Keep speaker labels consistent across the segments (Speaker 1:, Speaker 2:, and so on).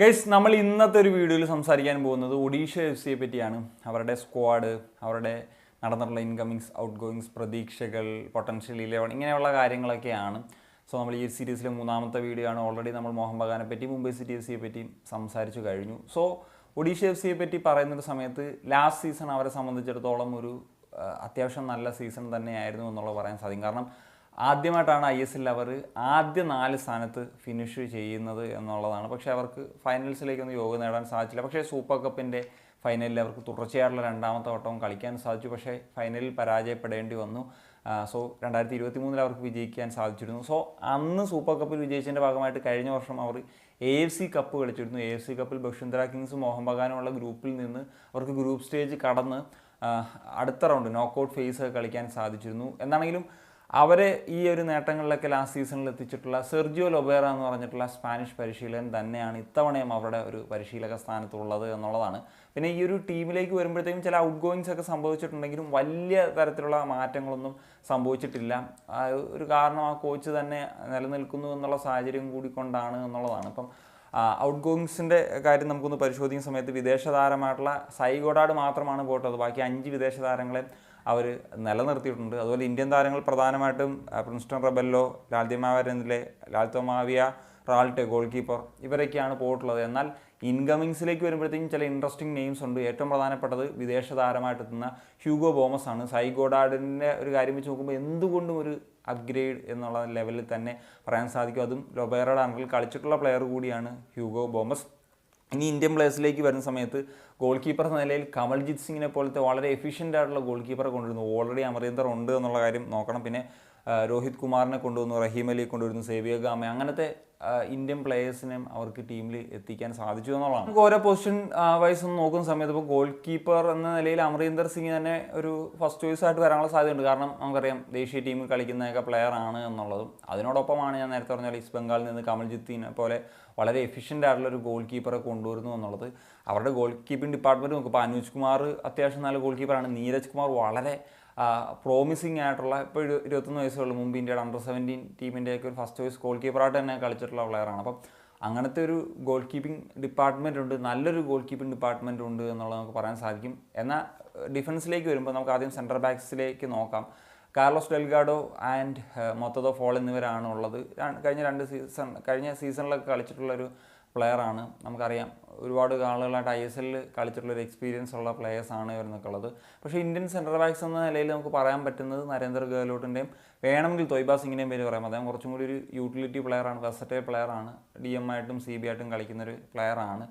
Speaker 1: Guys നമ്മൾ ഇന്നത്തെ ഒരു വീഡിയോയിൽ സംസാരിക്കാൻ പോകുന്നത് ഒഡീഷ എഫ് സിയെ പറ്റിയാണ്. അവരുടെ സ്ക്വാഡ്, അവരുടെ നടന്നിട്ടുള്ള ഇൻകമിങ്സ്, ഔട്ട് ഗോയിങ്സ്, പ്രതീക്ഷകൾ, പൊട്ടൻഷ്യൽ 11 ഇങ്ങനെയുള്ള കാര്യങ്ങളൊക്കെയാണ്. സോ നമ്മൾ ഈ സീരീസിലെ മൂന്നാമത്തെ വീഡിയോ ആണ്. ഓൾറെഡി നമ്മൾ മോഹൻ ബഗാനെ പറ്റി, മുംബൈ സിറ്റി എഫ് സിയെ പറ്റി സംസാരിച്ചു കഴിഞ്ഞു. സോ ഒഡീഷ എഫ് സിയെ പറ്റി പറയുന്നൊരു സമയത്ത് ലാസ്റ്റ് സീസൺ അവരെ സംബന്ധിച്ചിടത്തോളം ഒരു അത്യാവശ്യം നല്ല സീസൺ തന്നെയായിരുന്നു എന്നുള്ളത് പറയാൻ സാധിക്കും. കാരണം ആദ്യമായിട്ടാണ് ഐ എസ് എൽ അവർ ആദ്യ 4 സ്ഥാനത്ത് ഫിനിഷ് ചെയ്യുന്നത് എന്നുള്ളതാണ്. പക്ഷേ അവർക്ക് ഫൈനൽസിലേക്കൊന്നും യോഗ്യത നേടാൻ സാധിച്ചില്ല. പക്ഷേ സൂപ്പർ കപ്പിൻ്റെ ഫൈനലിൽ അവർക്ക് തുടർച്ചയായിട്ടുള്ള രണ്ടാമത്തെ വട്ടവും കളിക്കാൻ സാധിച്ചു. പക്ഷേ ഫൈനലിൽ പരാജയപ്പെടേണ്ടി വന്നു. സോ 2023 അവർക്ക് വിജയിക്കാൻ സാധിച്ചിരുന്നു. സോ അന്ന് സൂപ്പർ കപ്പിൽ വിജയിച്ചതിൻ്റെ ഭാഗമായിട്ട് കഴിഞ്ഞ വർഷം അവർ AFC കപ്പ് കളിച്ചിരുന്നു. AFC കപ്പിൽ ബഷുന്ധര കിങ്സും മോഹൻ ബഗാനുമുള്ള ഗ്രൂപ്പിൽ നിന്ന് അവർക്ക് ഗ്രൂപ്പ് സ്റ്റേജ് കടന്ന് അടുത്ത റൗണ്ട് നോക്കൗട്ട് ഫേസ് കളിക്കാൻ സാധിച്ചിരുന്നു. എന്താണെങ്കിലും അവരെ ഈ ഒരു നേട്ടങ്ങളിലൊക്കെ ലാസ്റ്റ് സീസണിൽ എത്തിച്ചിട്ടുള്ള സെർജിയോ ലൊബേറ എന്ന് പറഞ്ഞിട്ടുള്ള സ്പാനിഷ് പരിശീലകൻ തന്നെയാണ് ഇത്തവണയും അവരുടെ ഒരു പരിശീലക സ്ഥാനത്തുള്ളത് എന്നുള്ളതാണ്. പിന്നെ ഈ ഒരു ടീമിലേക്ക് വരുമ്പോഴത്തേക്കും ചില ഔട്ട് ഗോയിങ്സ് ഒക്കെ സംഭവിച്ചിട്ടുണ്ടെങ്കിലും വലിയ തരത്തിലുള്ള മാറ്റങ്ങളൊന്നും സംഭവിച്ചിട്ടില്ല. ഒരു കാരണം ആ കോച്ച് തന്നെ നിലനിൽക്കുന്നു എന്നുള്ള സാഹചര്യം കൂടി കൊണ്ടാണ് എന്നുള്ളതാണ്. ഇപ്പം ഔട്ട് ഗോയിങ്സിൻ്റെ കാര്യം നമുക്കൊന്ന് പരിശോധിക്കുന്ന സമയത്ത് വിദേശ താരമായിട്ടുള്ള സൈഗോഡാഡ് മാത്രമാണ് പോട്ടത്. ബാക്കി 5 വിദേശ താരങ്ങളെ അവർ നിലനിർത്തിയിട്ടുണ്ട്. അതുപോലെ ഇന്ത്യൻ താരങ്ങൾ പ്രധാനമായിട്ടും പ്രിൻസ്റ്റൺ റബെല്ലോ, ലാൽദിമാവരനിലെ ലാൽത്തോമാവിയ, റാൾട്ടെ ഗോൾ കീപ്പർ ഇവരൊക്കെയാണ് പോയിട്ടുള്ളത്. എന്നാൽ ഇൻകമിങ്സിലേക്ക് വരുമ്പോഴത്തേക്കും ചില ഇൻട്രസ്റ്റിംഗ് നെയിംസ് ഉണ്ട്. ഏറ്റവും പ്രധാനപ്പെട്ടത് വിദേശ താരമായിട്ടെത്തുന്ന ഹ്യൂഗോ ബോമസ് ആണ്. സൈഗോഡാഡിൻ്റെ ഒരു കാര്യം വെച്ച് നോക്കുമ്പോൾ എന്തുകൊണ്ടും ഒരു അപ്ഗ്രേഡ് എന്നുള്ള ലെവലിൽ തന്നെ പറയാൻ സാധിക്കും. അതും ലൊബേറയുടെ അണ്ടറിൽ കളിച്ചിട്ടുള്ള പ്ലെയർ കൂടിയാണ് ഹ്യൂഗോ ബോമസ്. ഇനി ഇന്ത്യൻ പ്ലേയേഴ്സിലേക്ക് വരുന്ന സമയത്ത് ഗോൾ കീപ്പർ എന്ന നിലയിൽ കമൽജിത് സിംഗിനെ പോലത്തെ വളരെ എഫിഷ്യൻ്റ് ആയിട്ടുള്ള ഗോൾ കീപ്പറെ കൊണ്ടുവരുന്നു. ഓൾറെഡി അമരീന്ദർ ഉണ്ട് എന്നുള്ള കാര്യം നോക്കണം. പിന്നെ രോഹിത് കുമാറിനെ കൊണ്ടുവന്നു, റഹീം അലിയെ കൊണ്ടുവരുന്നു, സേവിയ ഗാമെ, അങ്ങനത്തെ ഇന്ത്യൻ പ്ലേയേഴ്സിനെയും അവർക്ക് ടീമിൽ എത്തിക്കാൻ സാധിച്ചു എന്നുള്ളതാണ്. നമുക്ക് ഓരോ പൊസിഷൻ വൈസ് ഒന്ന് നോക്കുന്ന സമയത്ത് ഇപ്പോൾ ഗോൾ കീപ്പർ എന്ന നിലയിൽ അമരീന്ദർ സിംഗ് തന്നെ ഒരു ഫസ്റ്റ് ചോയ്സ് ആയിട്ട് വരാനുള്ള സാധ്യതയുണ്ട്. കാരണം നമുക്കറിയാം ദേശീയ ടീമിൽ കളിക്കുന്നതൊക്കെ പ്ലെയർ ആണ് എന്നുള്ളതും. അതിനോടൊപ്പമാണ് ഞാൻ നേരത്തെ പറഞ്ഞാൽ ഈസ്റ്റ് ബംഗാളിൽ നിന്ന് കമൽജിത്തിനെ പോലെ വളരെ എഫിഷ്യൻ്റ് ആയിട്ടുള്ളൊരു ഗോൾ കീപ്പറെ കൊണ്ടുവരുന്നു എന്നുള്ളത്. അവരുടെ ഗോൾ കീപ്പിംഗ് ഡിപ്പാർട്ട്മെൻറ്റ് നോക്കും. ഇപ്പോൾ അനുജ് കുമാർ അത്യാവശ്യം നല്ല ഗോൾ കീപ്പറാണ്. നീരജ് കുമാർ വളരെ പ്രോമിസിങ് ആയിട്ടുള്ള, ഇപ്പോൾ 21 വയസ്സുള്ള മുമ്പ് ഇന്ത്യയുടെ അണ്ടർ 17 ടീമിൻ്റെയൊക്കെ ഒരു ഫസ്റ്റ് ചോയ്സ് ഗോൾ കീപ്പറായിട്ട് തന്നെ കളിച്ചിട്ടുള്ള പ്ലെയറാണ്. അപ്പം അങ്ങനത്തെ ഒരു ഗോൾ കീപ്പിംഗ് ഡിപ്പാർട്ട്മെൻ്റ് ഉണ്ട്, നല്ലൊരു ഗോൾ കീപ്പിംഗ് ഡിപ്പാർട്ട്മെൻ്റ് ഉണ്ട് എന്നുള്ളത് നമുക്ക് പറയാൻ സാധിക്കും. എന്നാൽ ഡിഫൻസിലേക്ക് വരുമ്പോൾ നമുക്ക് ആദ്യം സെൻട്രൽ ബാക്സിലേക്ക് നോക്കാം. കാർലോസ് ഡെൽഗാഡോ ആൻഡ് മൊത്തതോ ഫോൾ എന്നിവരാണ് ഉള്ളത്. കഴിഞ്ഞ സീസണിലൊക്കെ കളിച്ചിട്ടുള്ളൊരു പ്ലെയറാണ്. നമുക്കറിയാം ഒരുപാട് ആളുകളായിട്ട് ISL കളിച്ചിട്ടുള്ളൊരു എക്സ്പീരിയൻസ് ഉള്ള പ്ലെയേഴ്സാണ് ഇവരെന്നൊക്കെ ഉള്ളത്. പക്ഷേ ഇന്ത്യൻ സെൻട്രൽ ബാക്സ് എന്ന നിലയിൽ നമുക്ക് പറയാൻ പറ്റുന്നത് നരേന്ദ്ര ഗെഹ്ലോട്ടിൻ്റെയും വേണമെങ്കിൽ തൊയ്ബ സിംഗിൻ്റെയും പേര് പറയാം. അദ്ദേഹം കുറച്ചും കൂടി ഒരു യൂട്ടിലിറ്റി പ്ലെയറാണ്, വെർസറ്റൈൽ പ്ലെയറാണ്. DM ആയിട്ടും CB ആയിട്ടും കളിക്കുന്നൊരു പ്ലെയറാണ്.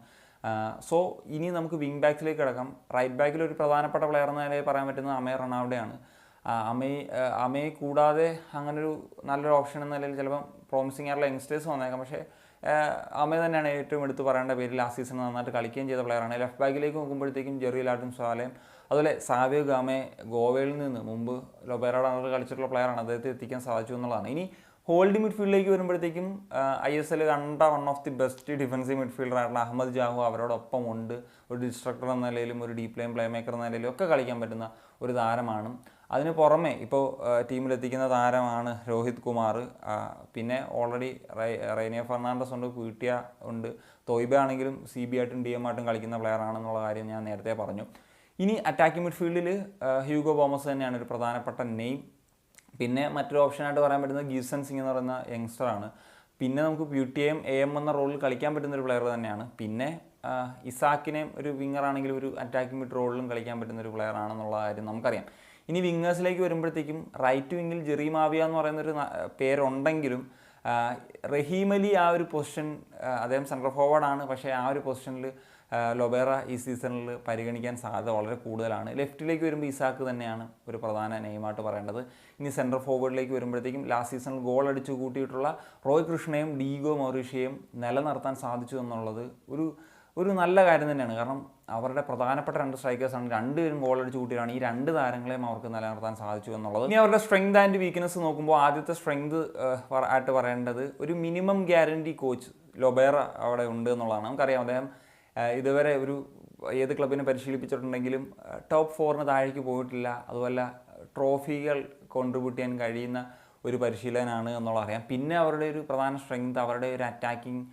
Speaker 1: സോ ഇനി നമുക്ക് വിങ് ബാക്സിലേക്ക് കിടക്കാം. റൈറ്റ് ബാക്കിൽ ഒരു പ്രധാനപ്പെട്ട പ്ലെയർ എന്ന നിലയിൽ പറയാൻ പറ്റുന്നത് അമേ റൊണാൾഡോയാണ്. അമേ കൂടാതെ അങ്ങനൊരു നല്ലൊരു ഓപ്ഷൻ എന്ന നിലയിൽ ചിലപ്പം പ്രോമിസിങ് ആയിട്ടുള്ള യങ്സ്റ്റേഴ്സ് വന്നേക്കാം. പക്ഷേ അമേ തന്നെയാണ് ഏറ്റവും എടുത്ത് പറയേണ്ട പേര്. ലാസ്റ്റ് സീസൺ നന്നായിട്ട് കളിക്കുകയും ചെയ്ത പ്ലെയറാണ്. ലെഫ്റ്റ് ബാക്കിലേക്ക് നോക്കുമ്പോഴത്തേക്കും ജെറി ലാട്ടും സാലയും, അതുപോലെ സാവിയോ ഗാമെ ഗോവയിൽ നിന്ന് മുമ്പ് ലൊബേറയുടെ അണ്ടറിൽ കളിച്ചിട്ടുള്ള പ്ലെയറാണ്. അദ്ദേഹത്തെ എത്തിക്കാൻ സാധിച്ചു എന്നുള്ളതാണ്. ഇനി ഹോൾഡ് മിഡ്ഫീൽഡിലേക്ക് വരുമ്പോഴത്തേക്കും ISL കണ്ട one of the best defensive മിഡ്ഫീൽഡറായിട്ടുള്ള അഹമ്മദ് ജാഹു അവരോടൊപ്പം ഉണ്ട്. ഒരു ഡിസ്ട്രക്ടർ എന്ന നിലയിലും ഒരു ഡീപ് ലൈൻ പ്ലേ മേക്കർ എന്ന നിലയിലും ഒക്കെ കളിക്കാൻ പറ്റുന്ന ഒരു താരമാണ്. അതിന് പുറമെ ഇപ്പോൾ ടീമിലെത്തിക്കുന്ന താരമാണ് രോഹിത് കുമാർ. പിന്നെ ഓൾറെഡി റെയ്നിയ ഫെർണാണ്ടസ് ഉണ്ട്, ക്യൂട്ടിയ ഉണ്ട്. തൊയ്ബ ആണെങ്കിലും CB ആയിട്ടും DM ആയിട്ടും കളിക്കുന്ന പ്ലെയർ ആണെന്നുള്ള കാര്യം ഞാൻ നേരത്തെ പറഞ്ഞു. ഇനി അറ്റാക്കിംഗ് മിഡ്ഫീൽഡിൽ ഹ്യൂഗോ ബോമസ് തന്നെയാണ് ഒരു പ്രധാനപ്പെട്ട നെയിം. പിന്നെ മറ്റൊരു ഓപ്ഷനായിട്ട് പറയാൻ പറ്റുന്നത് ഗീസൺ സിംഗ് എന്ന് പറയുന്ന യങ്സ്റ്ററാണ്. പിന്നെ നമുക്ക് PTM AM എന്ന റോളിൽ കളിക്കാൻ പറ്റുന്നൊരു പ്ലെയർ തന്നെയാണ്. പിന്നെ ഇസാക്കിനെയും ഒരു വിങ്ങറാണെങ്കിലും ഒരു അറ്റാക്കിംഗ് മിഡ് റോളിലും കളിക്കാൻ പറ്റുന്നൊരു പ്ലെയർ ആണെന്നുള്ള കാര്യം നമുക്കറിയാം. ഇനി വിങ്ങേഴ്സിലേക്ക് വരുമ്പോഴത്തേക്കും റൈറ്റ് വിങ്ങിൽ ജെറി മാവിയ എന്ന് പറയുന്നൊരു പേരുണ്ടെങ്കിലും റഹീം അലി ആ ഒരു പൊസിഷൻ, അദ്ദേഹം സെൻട്രൽ ഫോർവേഡാണ്. പക്ഷേ ആ ഒരു പൊസിഷനിൽ ലൊബേറ ഈ സീസണിൽ പരിഗണിക്കാൻ സാധ്യത വളരെ കൂടുതലാണ്. ലെഫ്റ്റിലേക്ക് വരുമ്പോൾ ഇസാക്ക് തന്നെയാണ് ഒരു പ്രധാന നെയിമായിട്ട് പറയേണ്ടത്. ഇനി സെൻട്രൽ ഫോർവേഡിലേക്ക് വരുമ്പോഴത്തേക്കും ലാസ്റ്റ് സീസണിൽ ഗോൾ അടിച്ചു കൂട്ടിയിട്ടുള്ള റോയ് കൃഷ്ണയും ഡീഗോ മൊറീഷ്യയും നിലനിർത്താൻ സാധിച്ചു എന്നുള്ളത് ഒരു നല്ല കാര്യം തന്നെയാണ്. കാരണം അവരുടെ പ്രധാനപ്പെട്ട 2 സ്ട്രൈക്കേഴ്സാണ്. 2 പേരും ഗോൾ അടിച്ച് കൂട്ടിയാണ് ഈ 2 താരങ്ങളെയും അവർക്ക് നിലനിർത്താൻ സാധിച്ചു എന്നുള്ളത്. ഇനി അവരുടെ സ്ട്രെങ്ത് ആൻഡ് വീക്ക്നെസ് നോക്കുമ്പോൾ ആദ്യത്തെ സ്ട്രെങ്ത് ആയിട്ട് പറയേണ്ടത് ഒരു മിനിമം ഗ്യാരണ്ടി കോച്ച് ലൊബേറ അവിടെ ഉണ്ട് എന്നുള്ളതാണ്. നമുക്കറിയാം അദ്ദേഹം ഇതുവരെ ഏത് ക്ലബിനെ പരിശീലിപ്പിച്ചിട്ടുണ്ടെങ്കിലും ടോപ്പ് 4 താഴേക്ക് പോയിട്ടില്ല. അതുപോലെ ട്രോഫികൾ കോൺട്രിബ്യൂട്ട് ചെയ്യാൻ കഴിയുന്ന ഒരു പരിശീലകനാണ് എന്നുള്ള അറിയാം. പിന്നെ അവരുടെ ഒരു പ്രധാന സ്ട്രെങ്ത് അവരുടെ ഒരു അറ്റാക്കിംഗ്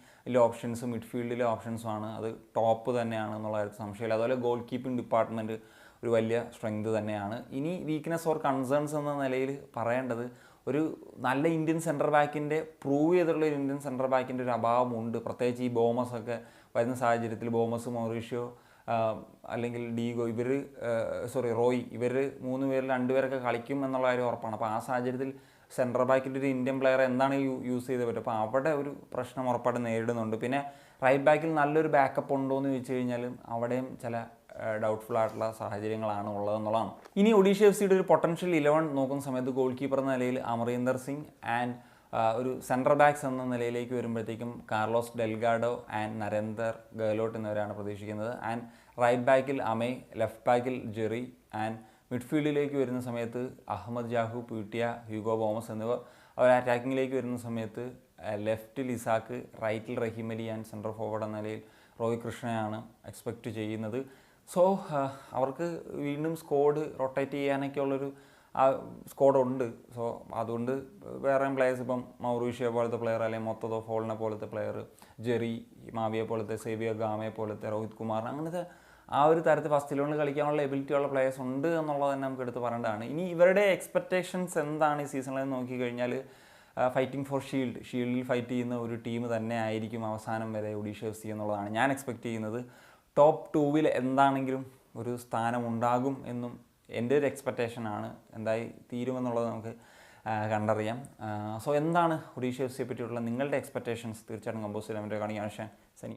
Speaker 1: ഓപ്ഷൻസും മിഡ്ഫീൽഡിലെ ഓപ്ഷൻസുമാണ് അത് ടോപ്പ് തന്നെയാണ് എന്നുള്ള കാര്യത്തിൽ സംശയമില്ല. അതുപോലെ ഗോൾ കീപ്പിംഗ് ഡിപ്പാർട്ട്മെൻറ്റ് ഒരു വലിയ സ്ട്രെങ്ത് തന്നെയാണ്. ഇനി വീക്ക്നെസ് ഓർ കൺസേൺസ് എന്ന നിലയിൽ പറയേണ്ടത് ഒരു നല്ല ഇന്ത്യൻ സെൻറ്റർ ബാക്കിൻ്റെ പ്രൂവ് ചെയ്തിട്ടുള്ള ഒരു ഇന്ത്യൻ സെൻറ്റർ ബാക്കിൻ്റെ ഒരു അഭാവമുണ്ട്. പ്രത്യേകിച്ച് ഈ ബോമസ് ഒക്കെ വരുന്ന സാഹചര്യത്തിൽ ബോമസ്, മൗറീഷ്യോ അല്ലെങ്കിൽ ഡീഗോ റോയ് ഇവർ 3 പേരിൽ 2 പേരൊക്കെ കളിക്കും എന്നുള്ള കാര്യം ഉറപ്പാണ്. അപ്പോൾ ആ സാഹചര്യത്തിൽ സെൻട്രൽ ബാക്കിൻ്റെ ഒരു ഇന്ത്യൻ പ്ലെയർ എന്താണ് യൂസ് ചെയ്ത് പറ്റും. അപ്പോൾ അവിടെ ഒരു പ്രശ്നം ഉറപ്പായിട്ട് നേരിടുന്നുണ്ട്. പിന്നെ റൈറ്റ് ബാക്കിൽ നല്ലൊരു ബാക്കപ്പ് ഉണ്ടോ എന്ന് ചോദിച്ചു കഴിഞ്ഞാലും അവിടെയും ചില ഡൗട്ട്ഫുൾ ആയിട്ടുള്ള സാഹചര്യങ്ങളാണ് ഉള്ളതെന്നുള്ളതാണ്. ഇനി ഒഡീഷ എഫ് സിയുടെ ഒരു പൊട്ടൻഷ്യൽ 11 നോക്കുന്ന സമയത്ത് ഗോൾ കീപ്പർ എന്ന നിലയിൽ അമരീന്ദർ സിംഗ് ആൻഡ് ഒരു സെൻട്രൽ ബാക്സ് എന്ന നിലയിലേക്ക് വരുമ്പോഴത്തേക്കും Carlos Delgado and Narender Gehlot എന്നിവരാണ് പ്രതീക്ഷിക്കുന്നത്. ആൻഡ് റൈറ്റ് ബാക്കിൽ അമയ്, ലെഫ്റ്റ് ബാക്കിൽ ജെറി ആൻഡ് മിഡ്ഫീൽഡിലേക്ക് വരുന്ന സമയത്ത് അഹമ്മദ് ജാഹു, പീട്ടിയ, ഹ്യൂഗോ ബോമസ് എന്നിവർ. അവർ അറ്റാക്കിങ്ങിലേക്ക് വരുന്ന സമയത്ത് ലെഫ്റ്റിൽ ഇസാക്ക്, റൈറ്റിൽ റഹീം അലി ആൻഡ് സെൻട്രൽ ഫോർവേഡ് എന്ന നിലയിൽ റോയ് കൃഷ്ണയാണ് എക്സ്പെക്റ്റ് ചെയ്യുന്നത്. സോ അവർക്ക് വീണ്ടും സ്ക്വാഡ് റൊട്ടേറ്റ് ചെയ്യാനൊക്കെ ഉള്ളൊരു സ്ക്വാഡുണ്ട്. സോ അതുകൊണ്ട് വേറെ പ്ലെയേഴ്സ് ഇപ്പം മൗറീഷ്യോ പോലത്തെ പ്ലെയർ, അല്ലെങ്കിൽ മൊത്തതോ ഫോളിനെ പോലത്തെ പ്ലെയർ, ജെറി, മാവിയെ പോലത്തെ, സേവിയ ഗാമയെ പോലത്തെ, രോഹിത് കുമാർ, അങ്ങനത്തെ ആ ഒരു തരത്തിൽ ഫസ്റ്റ് 11 കളിക്കാനുള്ള എബിലിറ്റി ഉള്ള പ്ലെയേഴ്സ് ഉണ്ട് എന്നുള്ളത് തന്നെ നമുക്ക് എടുത്ത് പറയേണ്ടതാണ്. ഇനി ഇവരുടെ എക്സ്പെക്റ്റേഷൻസ് എന്താണ് ഈ സീസണിൽ നോക്കിക്കഴിഞ്ഞാൽ ഫൈറ്റിംഗ് ഫോർ ഷീൽഡിൽ ഫൈറ്റ് ചെയ്യുന്ന ഒരു ടീം തന്നെ ആയിരിക്കും അവസാനം വരെ ഒഡീഷ എഫ് സി എന്നുള്ളതാണ് ഞാൻ എക്സ്പെക്റ്റ് ചെയ്യുന്നത്. ടോപ്പ് 2 എന്താണെങ്കിലും ഒരു സ്ഥാനം ഉണ്ടാകും എന്നും എൻ്റെ ഒരു എക്സ്പെക്റ്റേഷനാണ്. എന്തായി തീരുമെന്നുള്ളത് നമുക്ക് കണ്ടറിയാം. സോ എന്താണ് ഒഡീഷ എഫ് സിയെ പറ്റിയുള്ള നിങ്ങളുടെ എക്സ്പെക്റ്റേഷൻസ്? തീർച്ചയായിട്ടും കമ്പോസ് ചെയ്യാൻ വേണ്ടി കാണിക്കാൻ സനി.